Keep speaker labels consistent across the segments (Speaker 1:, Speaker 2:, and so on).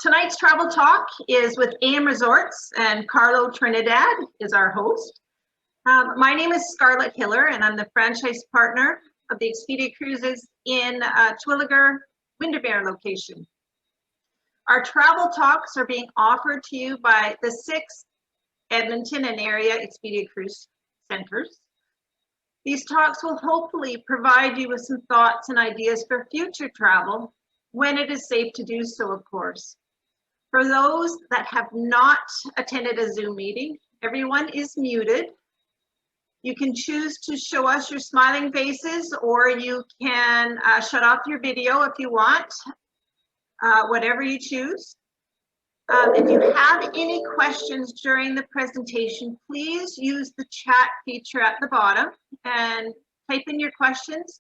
Speaker 1: Tonight's travel talk is with AMResorts, and Carlo Trinidad is our host. My name is Scarlett Hiller, and I'm the franchise partner of the Expedia Cruises in Terwillegar, Windermere location. Our travel talks are being offered to you by the 6 Edmonton and area Expedia Cruise centers. These talks will hopefully provide you with some thoughts and ideas for future travel when it is safe to do so, of course. For those that have not attended a Zoom meeting, everyone is muted. You can choose to show us your smiling faces, or you can shut off your video if you want, whatever you choose. If you have any questions during the presentation, please use the chat feature at the bottom and type in your questions.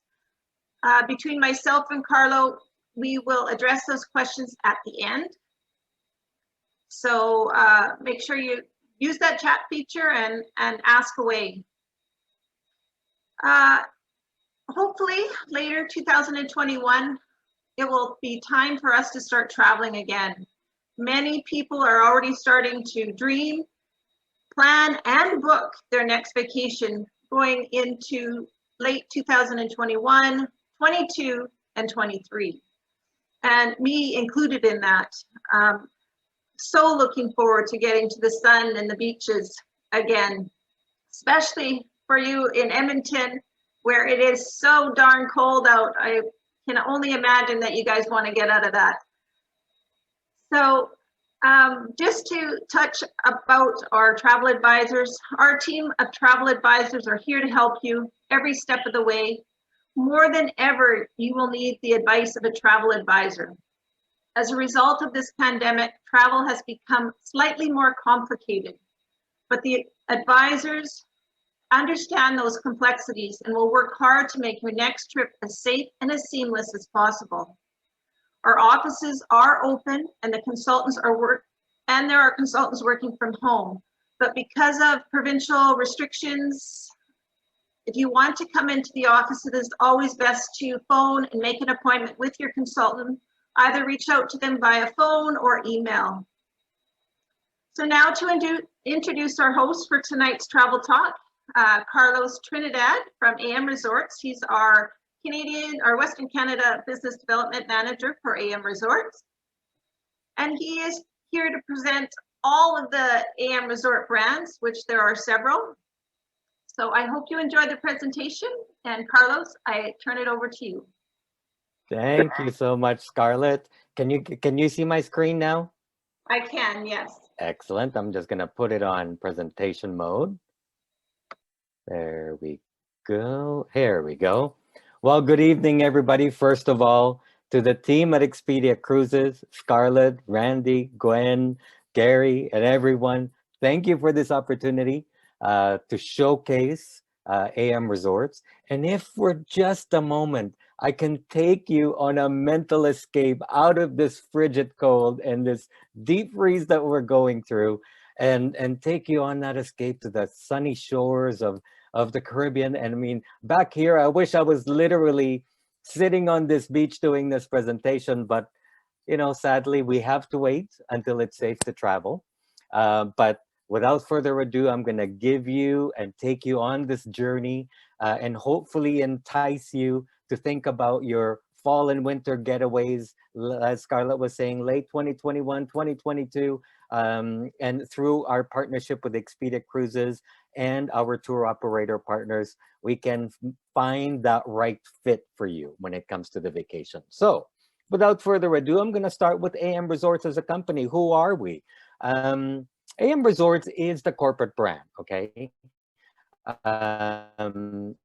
Speaker 1: Between myself and Carlo, we will address those questions at the end. So make sure you use that chat feature and ask away. Hopefully later 2021, it will be time for us to start traveling again. Many people are already starting to dream, plan, and book their next vacation going into late 2021, 22, and 23. And me included in that. So looking forward to getting to the sun and the beaches again, especially for you in Edmonton, where it is so darn cold out. I can only imagine that you guys want to get out of that. So just to touch about our travel advisors, our team of travel advisors are here to help you every step of the way. More than ever, you will need the advice of a travel advisor. As a result of this pandemic, travel has become slightly more complicated, but the advisors understand those complexities and will work hard to make your next trip as safe and as seamless as possible. Our offices are open and there are consultants working from home, but because of provincial restrictions, if you want to come into the office, it is always best to phone and make an appointment with your consultant. Either reach out to them via phone or email. So now to introduce our host for tonight's travel talk, Carlos Trinidad from AMResorts. He's our Western Canada Business Development Manager for AMResorts. And he is here to present all of the AMResort brands, which there are several. So I hope you enjoy the presentation. And Carlos, I turn it over to you.
Speaker 2: Thank you so much, Scarlett. Can you see my screen now?
Speaker 1: I can, yes.
Speaker 2: Excellent. I'm just going to put it on presentation mode. There we go. Here we go. Well, good evening, everybody. First of all, to the team at Expedia Cruises, Scarlett, Randy, Gwen, Gary, and everyone, thank you for this opportunity to showcase AMResorts. And if for just a moment, I can take you on a mental escape out of this frigid cold and this deep freeze that we're going through, and take you on that escape to the sunny shores of the Caribbean. And I mean, back here, I wish I was literally sitting on this beach doing this presentation, but you know, sadly, we have to wait until it's safe to travel. But without further ado, I'm going to give you and take you on this journey and hopefully entice you to think about your fall and winter getaways, as Scarlett was saying, late 2021, 2022, and through our partnership with Expedia Cruises and our tour operator partners, we can find that right fit for you when it comes to the vacation. So without further ado, I'm going to start with AMResorts as a company. Who are we? AMResorts is the corporate brand, okay?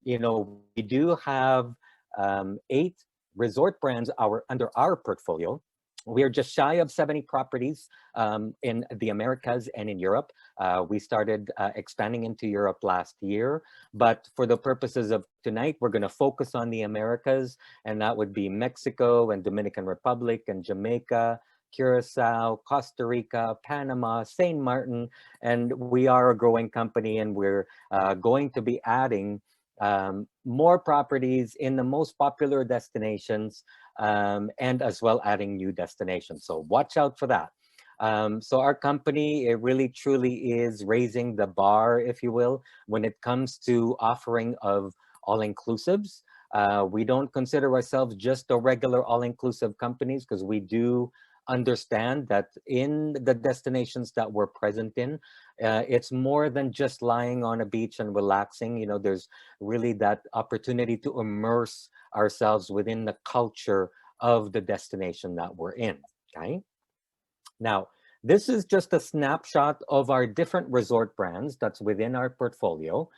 Speaker 2: You know, we do have 8 resort brands under our portfolio. We are just shy of 70 properties in the Americas and in Europe. We started expanding into Europe last year, but for the purposes of tonight, we're going to focus on the Americas, and that would be Mexico and Dominican Republic and Jamaica, Curacao, Costa Rica, Panama, St. Martin, and we are a growing company, and we're going to be adding more properties in the most popular destinations and as well adding new destinations. So watch out for that. So our company, it really truly is raising the bar, if you will, when it comes to offering of all-inclusives. We don't consider ourselves just a regular all-inclusive companies because we do understand that in the destinations that we're present in, it's more than just lying on a beach and relaxing. You know, there's really that opportunity to immerse ourselves within the culture of the destination that we're in, okay? Now, this is just a snapshot of our different resort brands that's within our portfolio.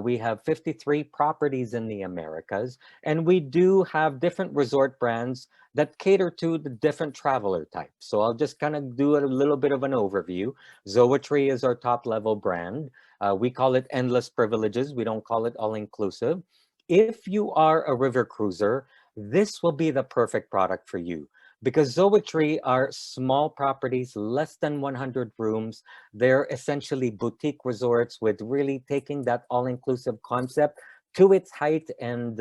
Speaker 2: We have 53 properties in the Americas, and we do have different resort brands that cater to the different traveler types. So I'll just kind of do a little bit of an overview. Zoetree is our top level brand. We call it Endless Privileges. We don't call it all-inclusive. If you are a river cruiser, this will be the perfect product for you, because Zoetree are small properties, less than 100 rooms. They're essentially boutique resorts with really taking that all-inclusive concept to its height and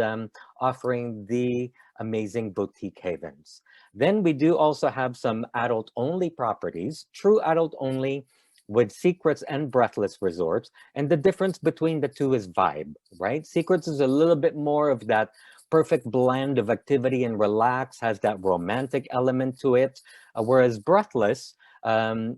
Speaker 2: offering the amazing boutique havens. Then we do also have some adult-only properties, true adult-only, with Secrets and Breathless resorts. And the difference between the two is vibe, right? Secrets is a little bit more of that perfect blend of activity and relax, has that romantic element to it, whereas Breathless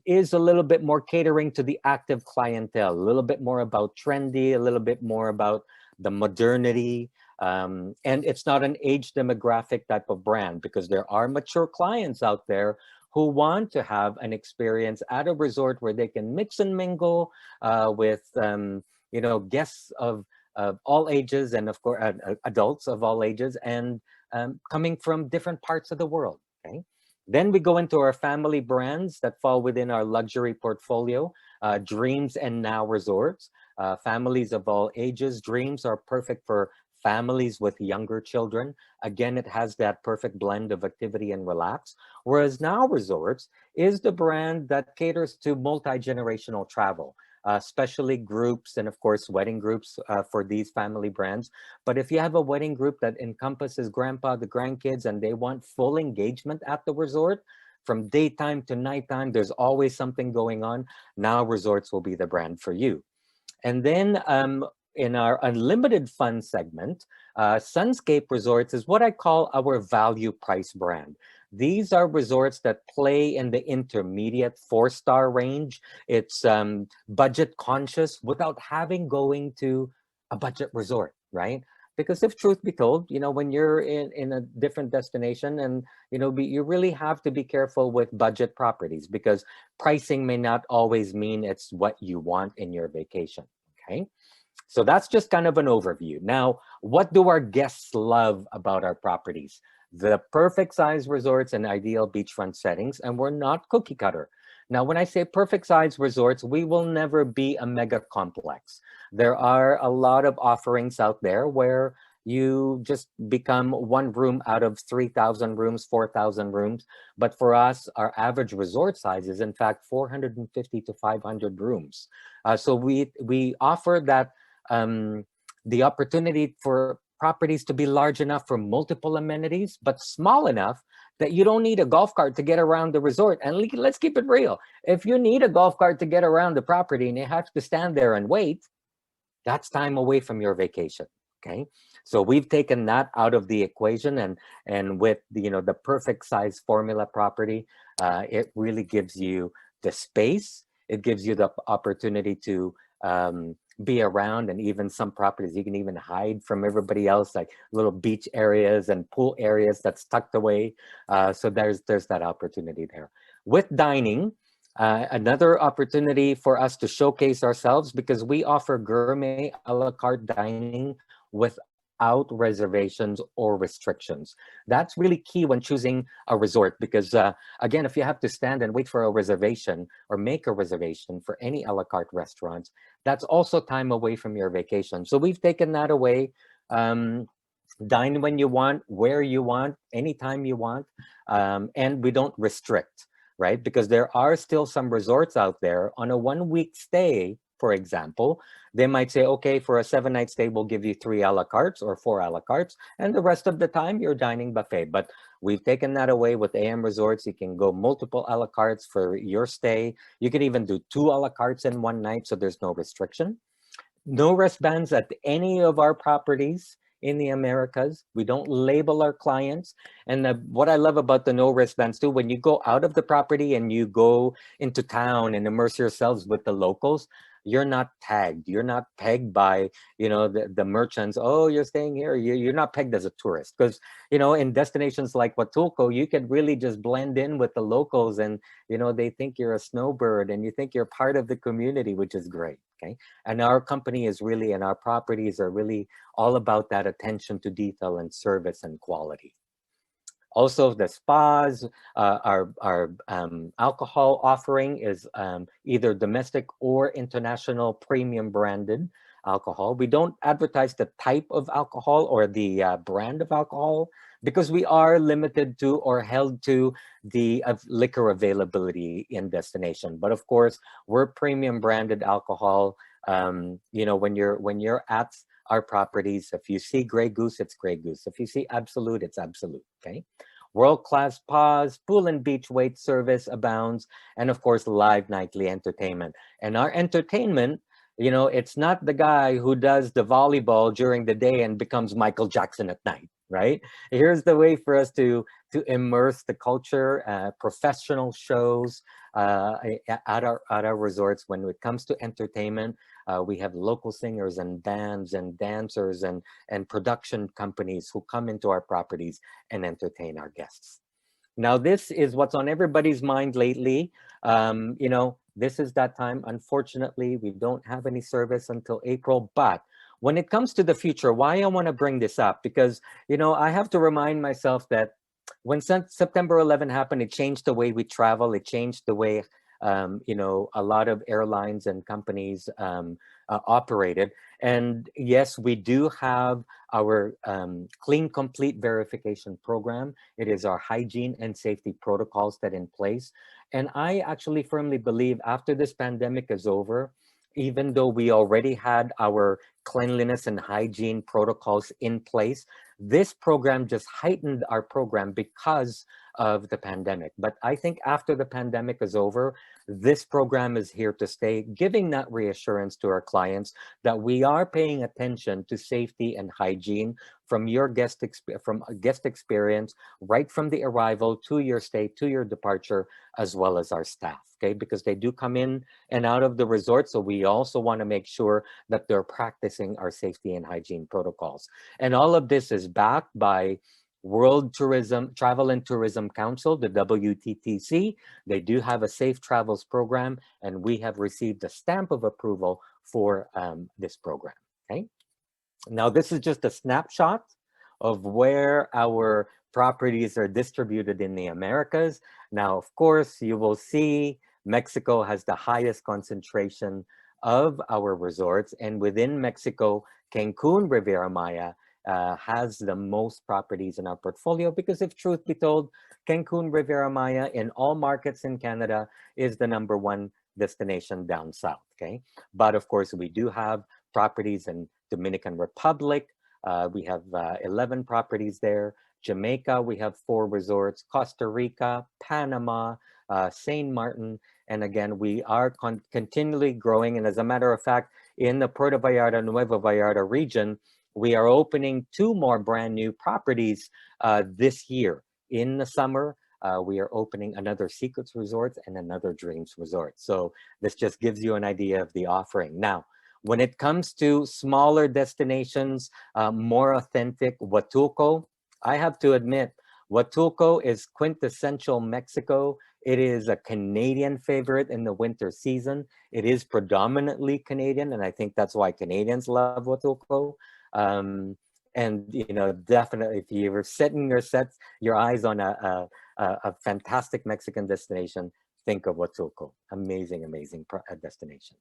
Speaker 2: is a little bit more catering to the active clientele, a little bit more about trendy, a little bit more about the modernity, and it's not an age demographic type of brand, because there are mature clients out there who want to have an experience at a resort where they can mix and mingle with you know, guests of all ages, and of course adults of all ages, and coming from different parts of the world, okay? Then we go into our family brands that fall within our luxury portfolio, Dreams and Now Resorts. Families of all ages. Dreams are perfect for families with younger children. Again, it has that perfect blend of activity and relax. Whereas Now Resorts is the brand that caters to multi-generational travel, especially groups and of course wedding groups for these family brands. But if you have a wedding group that encompasses grandpa, the grandkids, and they want full engagement at the resort, from daytime to nighttime, there's always something going on, Now Resorts will be the brand for you. And then in our unlimited fun segment, Sunscape Resorts is what I call our value price brand. These are resorts that play in the intermediate 4-star range. It's budget conscious without having going to a budget resort, right? Because if truth be told, you know, when you're in a different destination, and, you know, you really have to be careful with budget properties, because pricing may not always mean it's what you want in your vacation, okay? So that's just kind of an overview. Now, what do our guests love about our properties? The perfect size resorts and ideal beachfront settings, and we're not cookie cutter. Now, when I say perfect size resorts, we will never be a mega complex. There are a lot of offerings out there where you just become one room out of 3,000 rooms, 4,000 rooms. But for us, our average resort size is in fact 450 to 500 rooms. So we offer that the opportunity for properties to be large enough for multiple amenities, but small enough that you don't need a golf cart to get around the resort. And let's keep it real. If you need a golf cart to get around the property and you have to stand there and wait, that's time away from your vacation, okay? So we've taken that out of the equation, and with the, you know, the perfect size formula property, it really gives you the space. It gives you the opportunity to be around, and even some properties you can even hide from everybody else, like little beach areas and pool areas that's tucked away. So there's that opportunity there. With dining, another opportunity for us to showcase ourselves, because we offer gourmet a la carte dining without reservations or restrictions. That's really key when choosing a resort, because again, if you have to stand and wait for a reservation or make a reservation for any a la carte restaurants, that's also time away from your vacation. So we've taken that away. Dine when you want, where you want, anytime you want, and we don't restrict, right? Because there are still some resorts out there on a 1-week stay, for example, they might say, okay, for a 7-night stay, we'll give you 3 a la cartes or 4 a la cartes, and the rest of the time you're dining buffet. But We've taken that away with AMResorts. You can go multiple a la cartes for your stay. You can even do 2 a la cartes in one night, so there's no restriction. No wristbands at any of our properties in the Americas. We don't label our clients. And what I love about the no wristbands too, when you go out of the property and you go into town and immerse yourselves with the locals, you're not tagged. You're not pegged by, the merchants. Oh, you're staying here. You're not pegged as a tourist. Because, in destinations like Huatulco, you can really just blend in with the locals, and, they think you're a snowbird and you think you're part of the community, which is great. Okay. And our company is really, and our properties are really all about that attention to detail and service and quality. Also, the spas, our alcohol offering is either domestic or international premium branded alcohol. We don't advertise the type of alcohol or the brand of alcohol because we are limited to or held to the liquor availability in destination. But of course, we're premium branded alcohol. When you're at our properties, if you see Grey Goose, it's Grey Goose. If you see Absolute, it's Absolute. Okay. World-class spas, pool and beach wait service abounds, and of course, live nightly entertainment. And our entertainment, it's not the guy who does the volleyball during the day and becomes Michael Jackson at night, right? Here's the way for us to immerse the culture, professional shows at our resorts. When it comes to entertainment, we have local singers and bands and dancers and production companies who come into our properties and entertain our guests. Now, this is what's on everybody's mind lately. This is that time. Unfortunately, we don't have any service until April, but when it comes to the future, why I want to bring this up, because, I have to remind myself that when September 11 happened, it changed the way we travel. It changed the way, a lot of airlines and companies operated. And yes, we do have our Clean Complete verification program. It is our hygiene and safety protocols that in place. And I actually firmly believe after this pandemic is over, even though we already had our cleanliness and hygiene protocols in place, this program just heightened our program because of the pandemic. But I think after the pandemic is over, this program is here to stay, giving that reassurance to our clients that we are paying attention to safety and hygiene from your guest experience, right from the arrival to your stay, to your departure, as well as our staff, okay? Because they do come in and out of the resort, so we also want to make sure that they're practicing our safety and hygiene protocols. And all of this is backed by World Travel and Tourism Council, the WTTC. They do have a safe travels program, and we have received a stamp of approval for this program, okay? Now, this is just a snapshot of where our properties are distributed in the Americas. Now, of course, you will see Mexico has the highest concentration of our resorts, and within Mexico, Cancun Riviera Maya has the most properties in our portfolio, because if truth be told, Cancun Riviera Maya in all markets in Canada is the #1 destination down south, okay? But of course, we do have properties in Dominican Republic. We have 11 properties there. Jamaica, we have 4 resorts. Costa Rica, Panama, St. Martin. And again, we are continually growing. And as a matter of fact, in the Puerto Vallarta, Nuevo Vallarta region, we are opening 2 more brand new properties this year. In the summer, we are opening another Secrets Resort and another Dreams Resort. So this just gives you an idea of the offering. Now, when it comes to smaller destinations, more authentic, Huatulco, I have to admit, Huatulco is quintessential Mexico. It is a Canadian favorite in the winter season. It is predominantly Canadian, and I think that's why Canadians love Huatulco. And definitely, if you were setting your eyes on a fantastic Mexican destination, think of Huatulco. Amazing, amazing destination.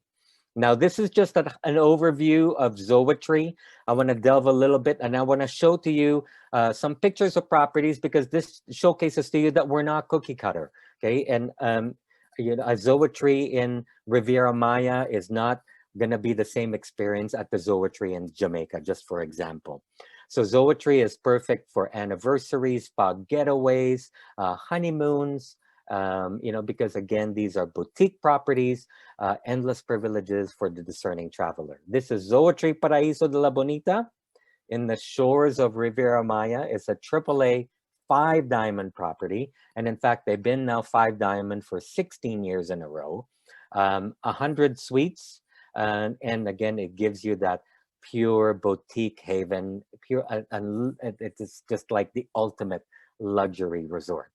Speaker 2: Now, this is just an overview of Zoetry. I want to delve a little bit, and I want to show to you some pictures of properties, because this showcases to you that we're not cookie cutter, okay? And a Zoetry in Riviera Maya is not going to be the same experience at the Zoetry in Jamaica, just for example. So Zoetry is perfect for anniversaries, spa getaways, honeymoons, because again, these are boutique properties, endless privileges for the discerning traveler. This is Zoetry Paraíso de la Bonita in the shores of Riviera Maya. It's a AAA 5-diamond property. And in fact, they've been now 5-diamond for 16 years in a row. 100 suites. And again, it gives you that pure boutique haven, it's just like the ultimate luxury resort.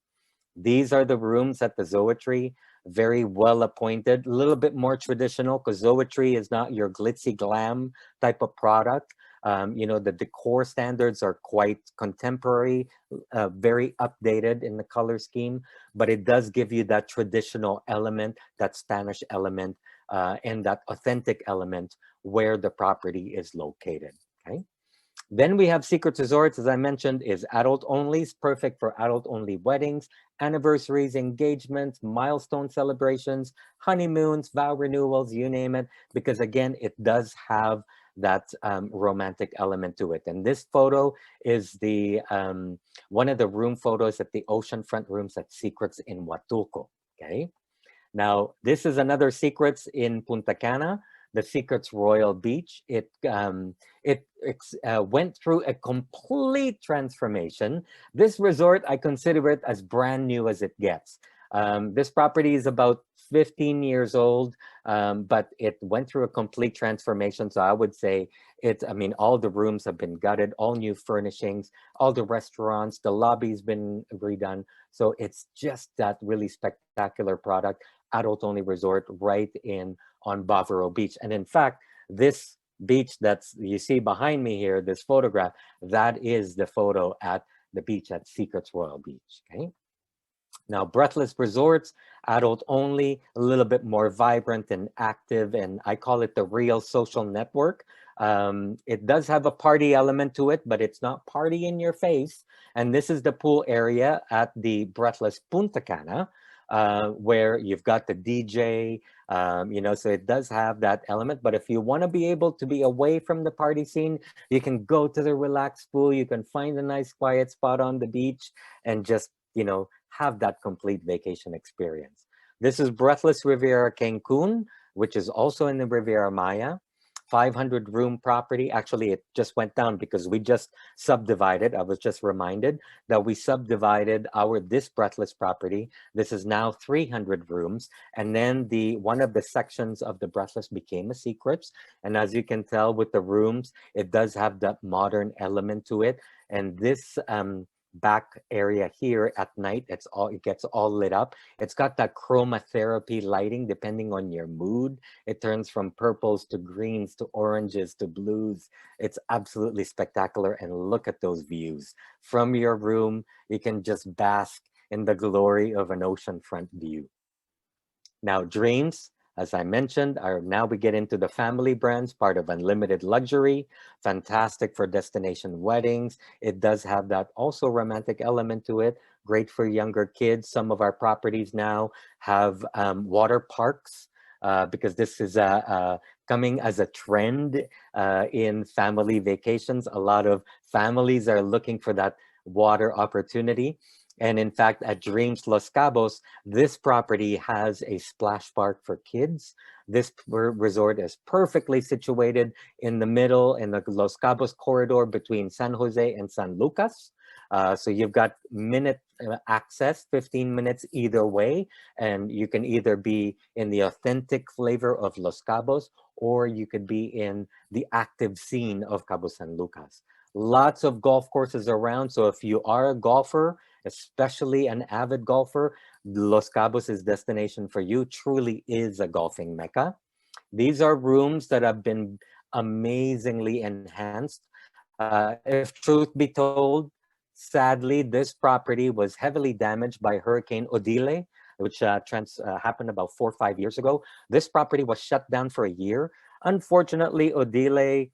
Speaker 2: These are the rooms at the Zoetry, very well appointed, a little bit more traditional because Zoetry is not your glitzy glam type of product. The decor standards are quite contemporary, very updated in the color scheme, but it does give you that traditional element, that Spanish element, and that authentic element where the property is located, okay? Then we have Secrets Resorts, as I mentioned, is adult only. It's perfect for adult only weddings, anniversaries, engagements, milestone celebrations, honeymoons, vow renewals, you name it, because again, it does have that romantic element to it. And this photo is the one of the room photos at the oceanfront rooms at Secrets in Huatulco, okay? Now, this is another Secrets in Punta Cana, the Secrets Royal Beach. It went through a complete transformation. This resort, I consider it as brand new as it gets. This property is about 15 years old, but it went through a complete transformation. So I would say all the rooms have been gutted, all new furnishings, all the restaurants, the lobby's been redone. So it's just that really spectacular product, adult only resort right on Bavaro Beach. And in fact, this beach you see behind me here, this photograph, that is the photo at the beach at Secrets Royal Beach, okay? Now, Breathless Resorts, adult only, a little bit more vibrant and active, and I call it the real social network. It does have a party element to it, but it's not party in your face. And this is the pool area at the Breathless Punta Cana, where you've got the DJ, so it does have that element. But if you want to be able to be away from the party scene, you can go to the relaxed pool, you can find a nice quiet spot on the beach and just, have that complete vacation experience. This is Breathless Riviera Cancun, which is also in the Riviera Maya. 500 room property. Actually, it just went down because we just subdivided. I was just reminded that we subdivided this Breathless property. This is now 300 rooms. And then one of the sections of the Breathless became a Secrets. And as you can tell with the rooms, it does have that modern element to it. And this back area here at night, it gets all lit up. It's got that chromotherapy lighting depending on your mood. It turns from purples to greens to oranges to blues. It's absolutely spectacular. And look at those views from your room. You can just bask in the glory of an oceanfront view. Now, Dreams, as I mentioned, now we get into the family brands, part of Unlimited Luxury, fantastic for destination weddings. It does have that also romantic element to it, great for younger kids. Some of our properties now have water parks because this is coming as a trend in family vacations. A lot of families are looking for that water opportunity. And in fact, at Dreams Los Cabos, this property has a splash park for kids. This resort is perfectly situated in the middle in the Los Cabos corridor between San Jose and San Lucas. So you've got minute access, 15 minutes either way. And you can either be in the authentic flavor of Los Cabos, or you could be in the active scene of Cabo San Lucas. Lots of golf courses around. So if you are a golfer, especially an avid golfer, Los Cabos is destination for you. Truly is a golfing mecca. These are rooms that have been amazingly enhanced. If truth be told, sadly, this property was heavily damaged by Hurricane Odile, which happened about 4 or 5 years ago. This property was shut down for a year. Unfortunately, Odile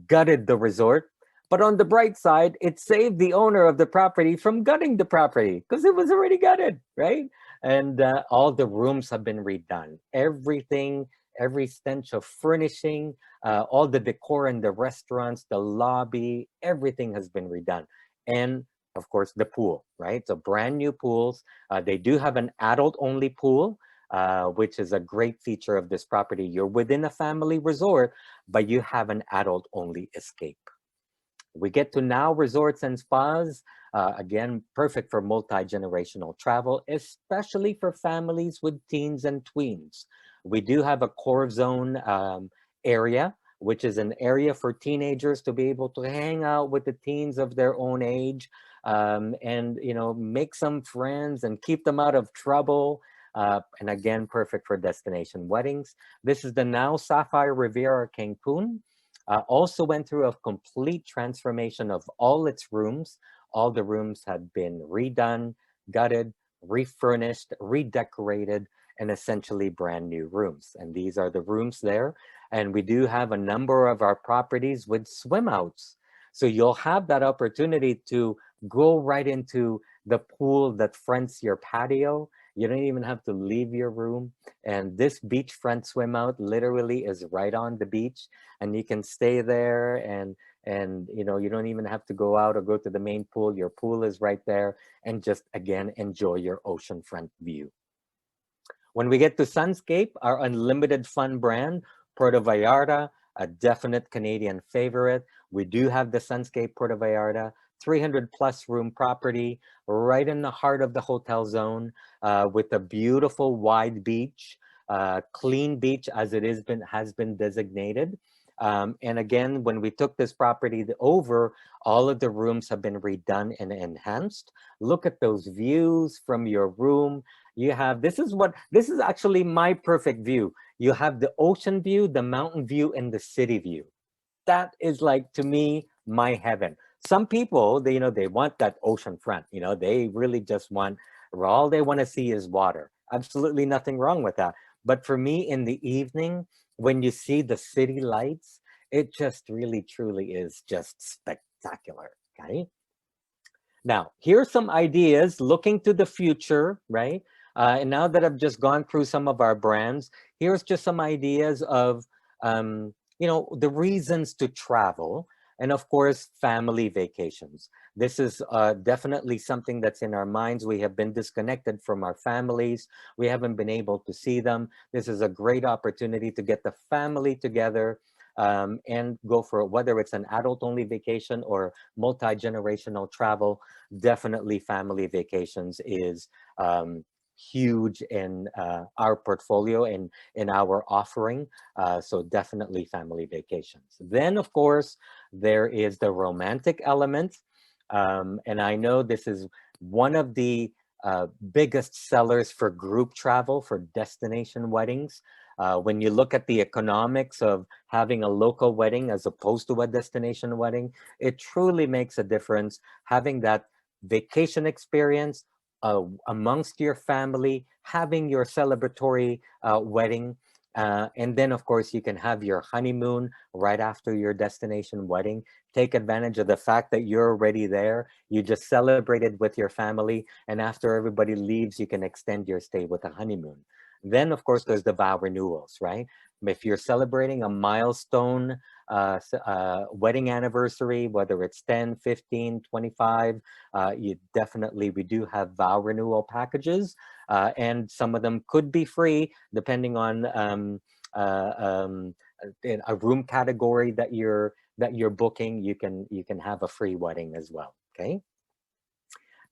Speaker 2: gutted the resort. But on the bright side, it saved the owner of the property from gutting the property because it was already gutted, right? And all the rooms have been redone. Everything every stench of furnishing, all the decor in the restaurants, the lobby, everything has been redone. And of course, the pool, right? So brand new pools. They do have an adult-only pool, which is a great feature of this property. You're within a family resort, but you have an adult-only escape. We get to now resorts and spas. Again, perfect for multi-generational travel, especially for families with teens and tweens. We do have a core zone area, which is an area for teenagers to be able to hang out with the teens of their own age, and make some friends and keep them out of trouble. And again, perfect for destination weddings. This is the now Sapphire Riviera Cancun. Also went through a complete transformation of all its rooms. All the rooms had been redone, gutted, refurnished, redecorated, and essentially brand new rooms. And these are the rooms there. And we do have a number of our properties with swim outs. So you'll have that opportunity to go right into the pool that fronts your patio. You don't even have to leave your room. And this beachfront swim out literally is right on the beach, and you can stay there, and you don't even have to go out or go to the main pool. Your pool is right there, and just again enjoy your oceanfront view. When we get to Sunscape, our unlimited fun brand, Puerto Vallarta, a definite Canadian favorite. We do have the Sunscape Puerto Vallarta, 300 plus room property right in the heart of the hotel zone, with a beautiful wide beach, clean beach as it has been designated. And again, when we took this property over, all of the rooms have been redone and enhanced. Look at those views from your room. You have, this is actually my perfect view. You have the ocean view, the mountain view, and the city view. That is, like, to me, my heaven. Some people, they want that ocean front. They really just want, all they want to see is water. Absolutely nothing wrong with that. But for me, in the evening, when you see the city lights, it just really, truly is just spectacular. Okay. Now, here's some ideas looking to the future, right? And now that I've just gone through some of our brands, here's just some ideas of, the reasons to travel. And of course, family vacations. This is definitely something that's in our minds. We have been disconnected from our families. We haven't been able to see them. This is a great opportunity to get the family together, and go for it, whether it's an adult-only vacation or multi-generational travel. Definitely family vacations is huge in our portfolio and in our offering. So definitely family vacations. Then, of course, there is the romantic element. And I know this is one of the biggest sellers for group travel, for destination weddings. When you look at the economics of having a local wedding as opposed to a destination wedding, it truly makes a difference having that vacation experience amongst your family, having your celebratory wedding. And then, of course, you can have your honeymoon right after your destination wedding. Take advantage of the fact that you're already there. You just celebrated with your family. And after everybody leaves, you can extend your stay with a honeymoon. Then, of course, there's the vow renewals, right? If you're celebrating a milestone wedding anniversary, whether it's 10, 15, 25, we do have vow renewal packages, and some of them could be free depending on a room category that you're booking. You can have a free wedding as well. Okay.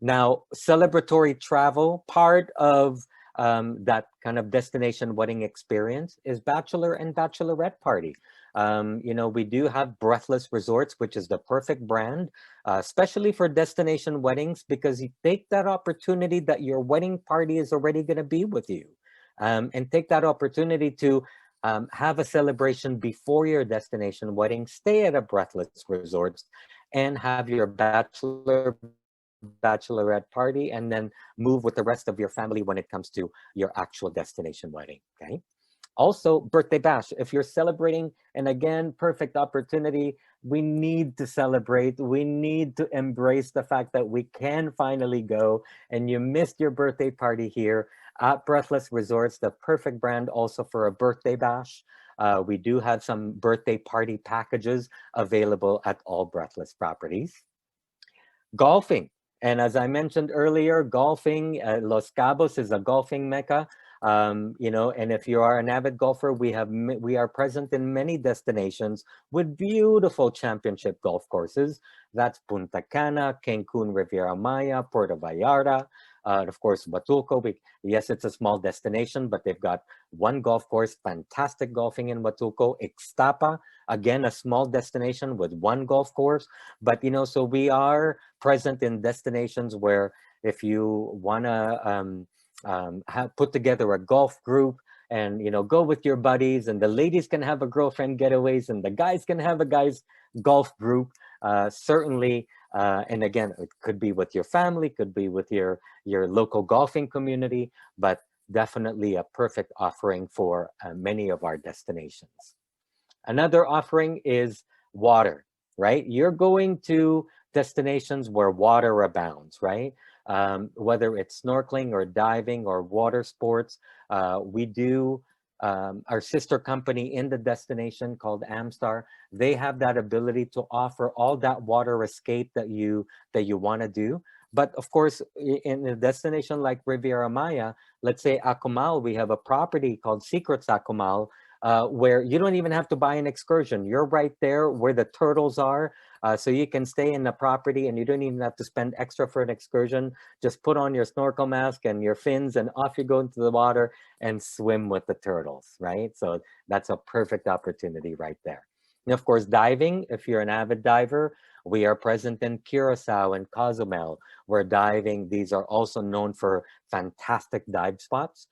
Speaker 2: Now, celebratory travel, part of that kind of destination wedding experience is bachelor and bachelorette party. We do have Breathless Resorts, which is the perfect brand, especially for destination weddings, because you take that opportunity that your wedding party is already going to be with you, and take that opportunity to have a celebration before your destination wedding, stay at a Breathless Resorts, and have your bachelorette party, and then move with the rest of your family when it comes to your actual destination wedding. Okay. Also, birthday bash. If you're celebrating, and again, perfect opportunity, we need to celebrate. We need to embrace the fact that we can finally go, and you missed your birthday party here at Breathless Resorts, the perfect brand also for a birthday bash. We do have some birthday party packages available at all Breathless properties. Golfing. And as I mentioned earlier, golfing, Los Cabos is a golfing mecca. You know, and if you are an avid golfer, we are present in many destinations with beautiful championship golf courses. That's Punta Cana, Cancun, Riviera Maya, Puerto Vallarta, and of course, Huatulco. Yes, it's a small destination, but they've got one golf course, fantastic golfing in Huatulco. Ixtapa, again, a small destination with one golf course. But, you know, so we are present in destinations where if you want to put together a golf group and, you know, go with your buddies, and the ladies can have a girlfriend getaways and the guys can have a guys golf group, certainly. And again, it could be with your family, could be with your local golfing community, but definitely a perfect offering for many of our destinations. Another offering is water, right? You're going to destinations where water abounds, right? Whether it's snorkeling or diving or water sports, we do. Our sister company in the destination called Amstar, they have that ability to offer all that water escape that you want to do. But of course, in a destination like Riviera Maya, let's say Akumal, we have a property called Secrets Akumal, where you don't even have to buy an excursion. You're right there where the turtles are. So you can stay in the property and you don't even have to spend extra for an excursion. Just put on your snorkel mask and your fins and off you go into the water and swim with the turtles, right? So that's a perfect opportunity right there. And of course, diving, if you're an avid diver, we are present in Curacao and Cozumel, where diving, these are also known for fantastic dive spots.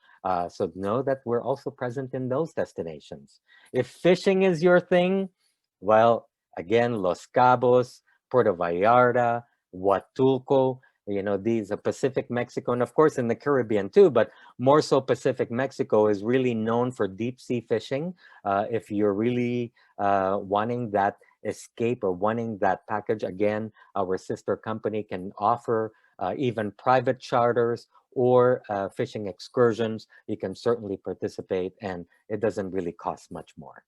Speaker 2: So know that we're also present in those destinations. If fishing is your thing, well, again, Los Cabos, Puerto Vallarta, Huatulco, you know, these are Pacific Mexico, and of course in the Caribbean too, but more so Pacific Mexico is really known for deep sea fishing. If you're really wanting that escape or wanting that package, again, our sister company can offer even private charters or fishing excursions. You can certainly participate and it doesn't really cost much more.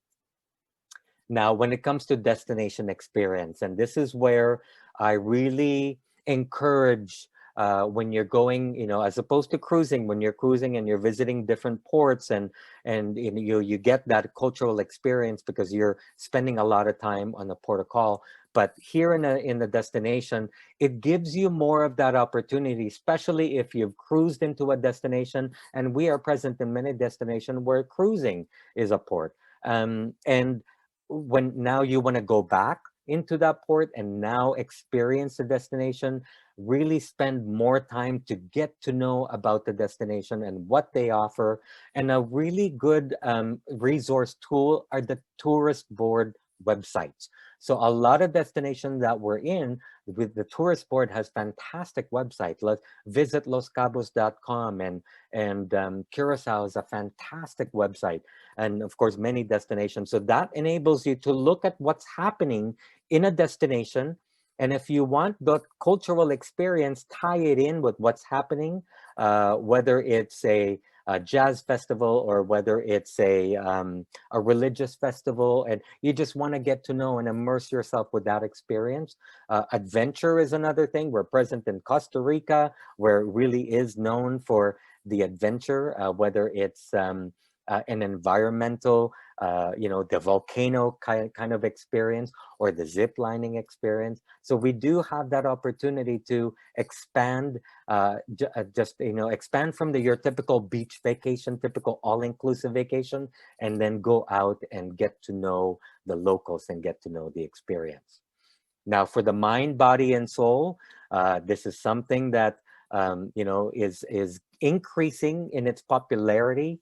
Speaker 2: Now, when it comes to destination experience, and this is where I really encourage when you're going, you know, as opposed to cruising, when you're cruising and you're visiting different ports and you get that cultural experience because you're spending a lot of time on the port of call. But here in the destination, it gives you more of that opportunity, especially if you've cruised into a destination, and we are present in many destinations where cruising is a port. And when now you want to go back into that port and now experience the destination, really spend more time to get to know about the destination and what they offer. And a really good resource tool are the tourist board websites. So a lot of destinations that we're in with the tourist board has fantastic websites. Let's visit loscabos.com, and Curacao is a fantastic website, and of course many destinations. So that enables you to look at what's happening in a destination, and if you want the cultural experience, tie it in with what's happening, whether it's a jazz festival or whether it's a religious festival, and you just want to get to know and immerse yourself with that experience. Adventure is another thing. We're present in Costa Rica, where it really is known for the adventure, whether it's an environmental, you know, the volcano kind of experience or the zip lining experience. So we do have that opportunity to expand, just, you know, expand from your typical beach vacation, typical all-inclusive vacation, and then go out and get to know the locals and get to know the experience. Now, for the mind, body, and soul, this is something that you know, is increasing in its popularity.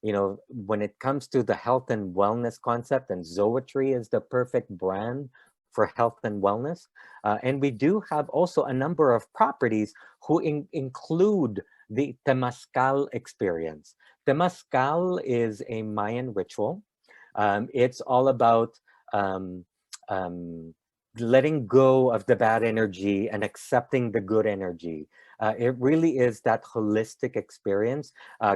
Speaker 2: You know, when it comes to the health and wellness concept, and Zoetry is the perfect brand for health and wellness. And we do have also a number of properties who include the Temazcal experience. Temazcal is a Mayan ritual. It's all about um, um, letting go of the bad energy and accepting the good energy. It really is that holistic experience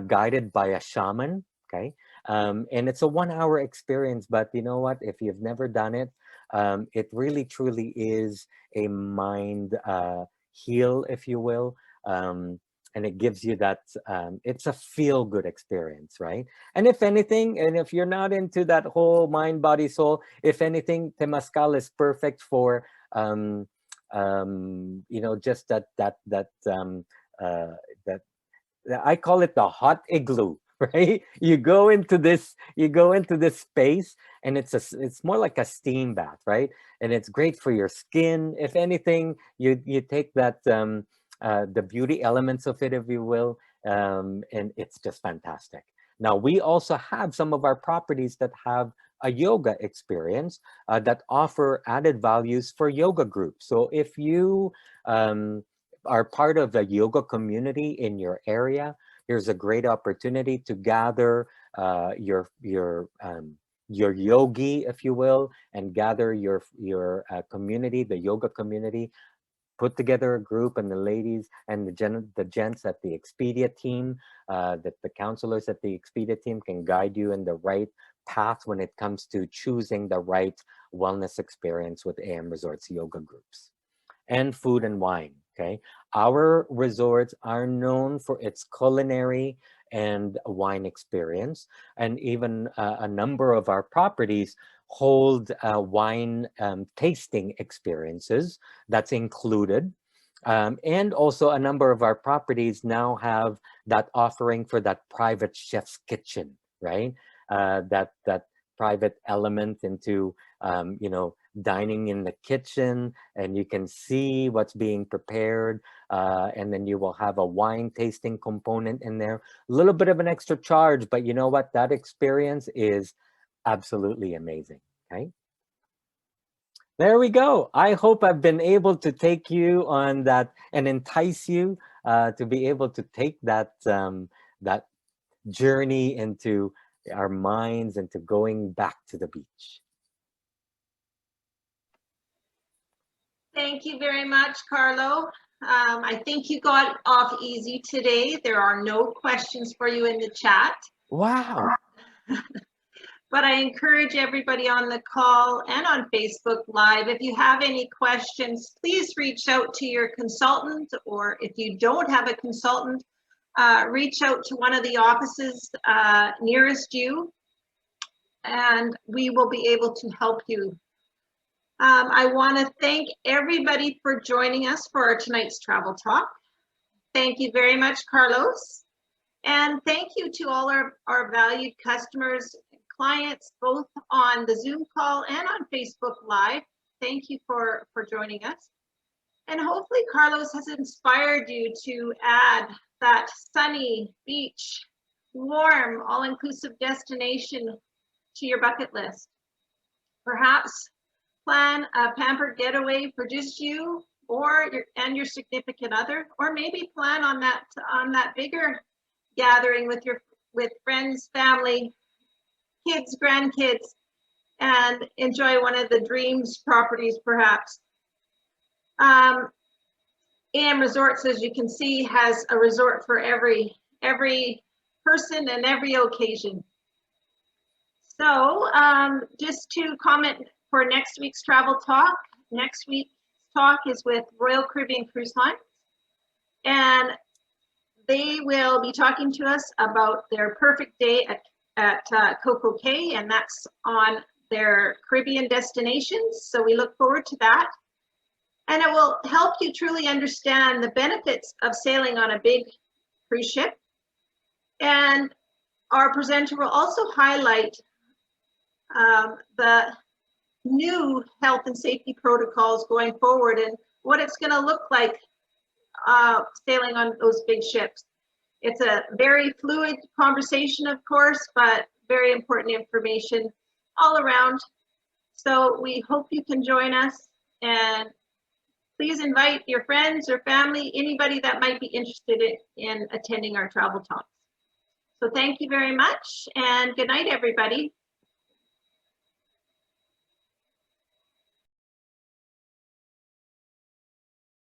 Speaker 2: guided by a shaman. Okay. And it's a 1 hour experience, but you know what? If you've never done it, it really truly is a mind heal, if you will. And it gives you that, it's a feel good experience, right? And if anything, and if you're not into that whole mind, body, soul, if anything, Temazcal is perfect for, just uh, that I call it the hot igloo, right? You go into this space, and it's more like a steam bath, right? And it's great for your skin. If anything, you take that the beauty elements of it, if you will, and it's just fantastic. Now we also have some of our properties that have a yoga experience that offer added values for yoga groups. So if you are part of a yoga community in your area, here's a great opportunity to gather your yogi, if you will, and gather your community, the yoga community. Put together a group, and the ladies and the gents at the Expedia team, that the counselors at the Expedia team can guide you in the right path when it comes to choosing the right wellness experience with AMResorts yoga groups. And food and wine. Okay, our resorts are known for its culinary and wine experience, and even a number of our properties hold wine tasting experiences that's included. And also a number of our properties now have that offering for that private chef's kitchen, right? That private element into dining in the kitchen, and you can see what's being prepared, and then you will have a wine tasting component in there. A little bit of an extra charge, but you know what? That experience is absolutely amazing. Okay. There we go. I hope I've been able to take you on that and entice you to be able to take that journey into our minds, into going back to the beach.
Speaker 1: Thank you very much, Carlo. I think you got off easy today. There are no questions for you in the chat.
Speaker 2: Wow.
Speaker 1: But I encourage everybody on the call and on Facebook Live, if you have any questions, please reach out to your consultant, or if you don't have a consultant, reach out to one of the offices nearest you, and we will be able to help you. I want to thank everybody for joining us for our tonight's travel talk. Thank you very much, Carlos. And thank you to all our valued customers, clients, both on the Zoom call and on Facebook Live. Thank you for joining us. And hopefully Carlos has inspired you to add that sunny beach, warm, all-inclusive destination to your bucket list. Perhaps plan a pampered getaway for just you or your significant other, or maybe plan on that bigger gathering with friends, family, kids, grandkids, and enjoy one of the dreams properties perhaps. AMResorts, as you can see, has a resort for every person and every occasion. So just to comment for next week's travel talk, next week's talk is with Royal Caribbean Cruise Line, and they will be talking to us about their perfect day at Coco Cay, and that's on their Caribbean destinations. So we look forward to that. And it will help you truly understand the benefits of sailing on a big cruise ship. And our presenter will also highlight the new health and safety protocols going forward and what it's going to look like sailing on those big ships. It's a very fluid conversation, of course, but very important information all around. So we hope you can join us, and please invite your friends or family, anybody that might be interested in attending our travel talks. So thank you very much, and good night, everybody.